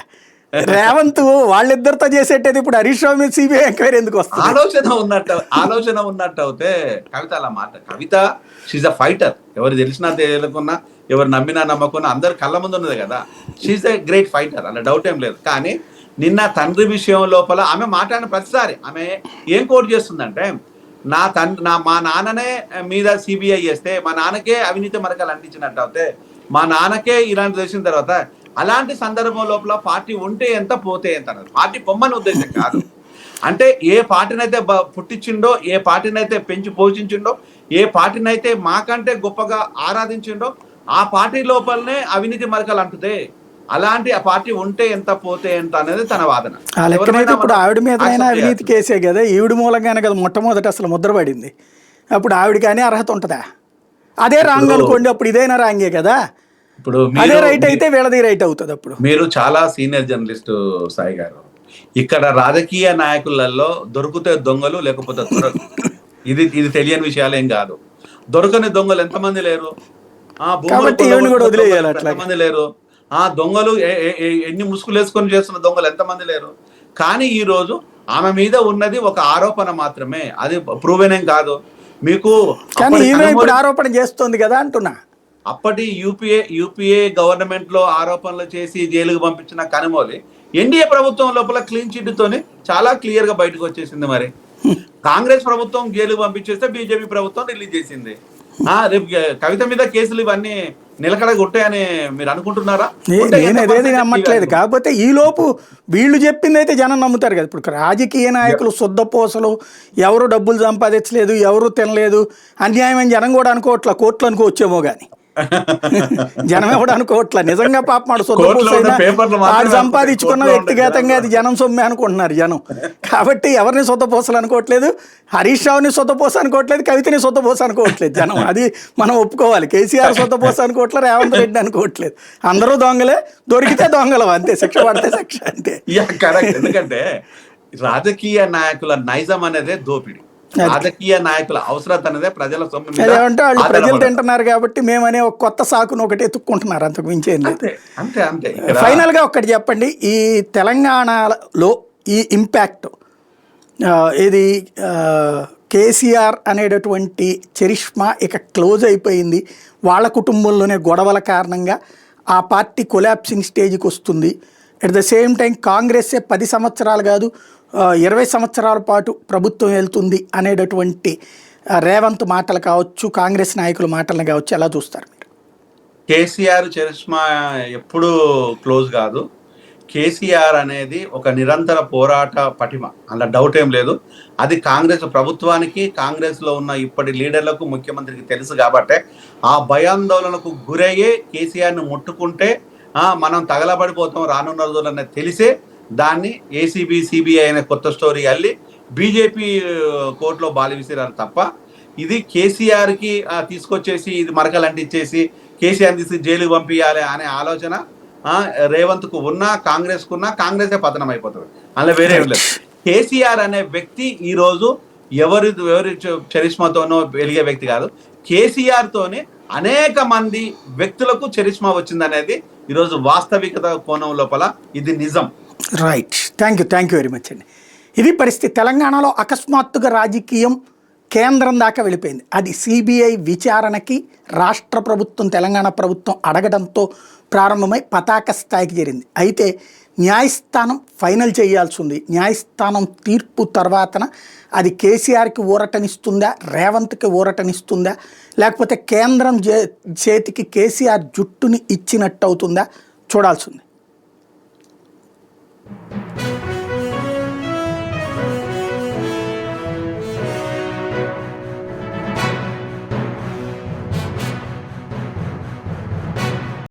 రేవంత్ వాళ్ళిద్దరితో చేసేటది, ఇప్పుడు హరీష్ రావు మీద సిబిఐ ఎంక్వైరీ ఎందుకు వస్తుంది? ఆలోచన ఉన్నట్టు అయితే కవిత అలా మాట. కవిత షీజ్ అ ఫైటర్. ఎవరు తెలిసినా తెలియకున్నా, ఎవరు నమ్మినా నమ్మకున్నా అందరు కళ్ళ ముందు ఉన్నది కదా. షీజ్ ఎ గ్రేట్ ఫైటర్, అలా డౌట్ ఏం లేదు. కానీ నిన్న తండ్రి విషయం లోపల ఆమె మాట్లాడిన ప్రతిసారి ఆమె ఏం కోట్ చేస్తుందంటే, మా నాన్ననే మీద సిబిఐ చేస్తే, మా నాన్నకే అవినీతి మరకలు అంటించినట్టు అవుతే, మా నాన్నకే ఇలాంటి తెలిసిన తర్వాత, అలాంటి సందర్భం లోపల పార్టీ ఉంటే ఎంత పోతే ఎంత అన్నది. పార్టీ పొమ్మని ఉద్దేశం కాదు. అంటే ఏ పార్టీనైతే పుట్టించిండో, ఏ పార్టీనైతే పెంచి పోషించిండో, ఏ పార్టీనైతే మాకంటే గొప్పగా ఆరాధించిండో, ఆ పార్టీ లోపలనే అవినీతి మరకలు అంటుతే, అలాంటి ఆ పార్టీ ఉంటే ఎంత పోతే ఎంత అనేది తన వాదన. ఇప్పుడు ఆవిడ మీద అవినీతి కేసే కదా, ఈవిడ మూలంగానే కదా మొట్టమొదటి అసలు ముద్ర పడింది. అప్పుడు ఆవిడ కానీ అర్హత ఉంటుందా? అదే రాంగ్ అనుకోండి, అప్పుడు ఇదైనా రాంగే కదా. ఇప్పుడు అదే రైట్ అయితే వీళ్ళది రైట్ అవుతుంది. అప్పుడు మీరు చాలా సీనియర్ జర్నలిస్ట్ సాయి గారు, ఇక్కడ రాజకీయ నాయకులలో దొరికితే దొంగలు, లేకపోతే దొరకరు. ఇది తెలియని విషయాలు ఏం కాదు. దొరకని దొంగలు ఎంతమంది లేరు? ఎంతమంది లేరు? దొంగలు ఎన్ని ముసుగులు వేసుకొని చేస్తున్న దొంగలు ఎంతమంది లేరు? కానీ ఈ రోజు ఆమె మీద ఉన్నది ఒక ఆరోపణ మాత్రమే, అది ప్రూవెన్ ఏం కాదు. మీకు ఆరోపణ చేస్తుంది కదా అంటున్నా. అప్పటి యూపీఏ గవర్నమెంట్ లో ఆరోపణలు చేసి జైలుకు పంపించిన కనుమోలి ఎన్డీఏ ప్రభుత్వం లోపల క్లీన్ చిట్ తోని చాలా క్లియర్ గా బయటకు వచ్చేసింది. మరి కాంగ్రెస్ ప్రభుత్వం జైలుకు పంపించేస్తే బీజేపీ ప్రభుత్వం రిలీజ్ చేసింది. రేపు కవిత మీద కేసులు ఇవన్నీ నిలకడగా ఉంటాయని మీరు అనుకుంటున్నారా? నేనేది నమ్మట్లేదు. కాకపోతే ఈ లోపు వీళ్ళు చెప్పింది అయితే జనం నమ్ముతారు కదా. ఇప్పుడు రాజకీయ నాయకులు శుద్ధపోసలు, ఎవరు డబ్బులు సంపాదించలేదు, ఎవరు తినలేదు, అన్యాయమైన జనం కూడా అనుకోవట్లా, కోట్లు అనుకోవచ్చేమో కానీ జనం ఎవడు అనుకోవట్లా. నిజంగా పాపం ఆడు ఆడు సంపాదించుకున్న వ్యక్తిగతంగా అది జనం సొమ్మే అనుకుంటున్నారు జనం. కాబట్టి ఎవరిని సొంతపోసలు అనుకోవట్లేదు, హరీష్ రావుని సొంతపోస అనుకోవట్లేదు, కవితని సొంతపోస అనుకోవట్లేదు జనం. అది మనం ఒప్పుకోవాలి. కేసీఆర్ సొంతపోస అనుకోవట్లేదు, రేవంత్ రెడ్డి అనుకోవట్లేదు. అందరూ దొంగలే, దొరికితే దొంగలం అంతే, శిక్ష పడితే శిక్ష అంతే. ఎందుకంటే రాజకీయ నాయకుల నైజం అనేదే దోపిడి, రాజకీయ నాయకుల అవసరం అనేది ప్రజల సొమ్ము. అదేమంటే వాళ్ళు ప్రజలు తింటున్నారు కాబట్టి మేమనే ఒక కొత్త సాకును ఒకటి ఎత్తుక్కుంటున్నారు, అంతకు మించేం లేదు. అంతే. ఫైనల్ గా ఒక్కటి చెప్పండి, ఈ తెలంగాణలో ఈ ఇంపాక్ట్ ఇది కేసీఆర్ అనేటటువంటి చరిష్మా ఇక క్లోజ్ అయిపోయింది. వాళ్ళ కుటుంబంలోనే గొడవల కారణంగా ఆ పార్టీ కొలాప్సింగ్ స్టేజ్కి వస్తుంది. అట్ ద సేమ్ టైం కాంగ్రెస్సే 10 సంవత్సరాలు కాదు 20 సంవత్సరాల పాటు ప్రభుత్వం వెళ్తుంది అనేటటువంటి రేవంత్ మాటలు కావచ్చు, కాంగ్రెస్ నాయకుల మాటలను కావచ్చు, ఎలా చూస్తారు మీరు? కేసీఆర్ చరిష్మా ఎప్పుడు క్లోజ్ కాదు. కేసీఆర్ అనేది ఒక నిరంతర పోరాట పటిమ, అలా డౌట్ ఏం లేదు. అది కాంగ్రెస్ ప్రభుత్వానికి, కాంగ్రెస్ లో ఉన్న ఇప్పటి లీడర్లకు, ముఖ్యమంత్రికి తెలుసు. కాబట్టి ఆ భయాందోళనకు గురయ్యే కేసీఆర్ని ముట్టుకుంటే మనం తగలబడిపోతాం రానున్న రోజులనే తెలిసే దాన్ని ఏసీబీ సిబిఐ అనే కొత్త స్టోరీ అల్లి బీజేపీ కోర్టులో బాలి విసిరారు తప్ప, ఇది కేసీఆర్కి తీసుకొచ్చేసి ఇది మరకలు అంటించేసి కేసీఆర్ తీసి జైలుకు పంపించాలి అనే ఆలోచన రేవంత్కు ఉన్నా, కాంగ్రెస్కున్నా, కాంగ్రెసే పతనం అయిపోతుంది. అందులో వేరే ఏం లేదు. కేసీఆర్ అనే వ్యక్తి ఈరోజు ఎవరి చరిష్మాతోనో వెలిగే వ్యక్తి కాదు. కేసీఆర్ తోనే అనేక మంది వ్యక్తులకు చరిష్మా వచ్చిందనేది ఈరోజు వాస్తవికత కోణం లోపల ఇది నిజం. Right, thank you very much అండి. ఇది పరిస్థితి. తెలంగాణలో అకస్మాత్తుగా రాజకీయం కేంద్రం దాకా వెళ్ళిపోయింది. అది సిబిఐ విచారణకి రాష్ట్ర ప్రభుత్వం, తెలంగాణ ప్రభుత్వం అడగడంతో ప్రారంభమై పతాక స్థాయికి చేరింది. అయితే న్యాయస్థానం ఫైనల్ చేయాల్సి ఉంది. న్యాయస్థానం తీర్పు తర్వాతన అది కేసీఆర్కి ఊరటనిస్తుందా, రేవంత్కి ఊరటనిస్తుందా, లేకపోతే కేంద్రం చేతికి కేసీఆర్ జుట్టుని ఇచ్చినట్టు అవుతుందా చూడాల్సి ఉంది.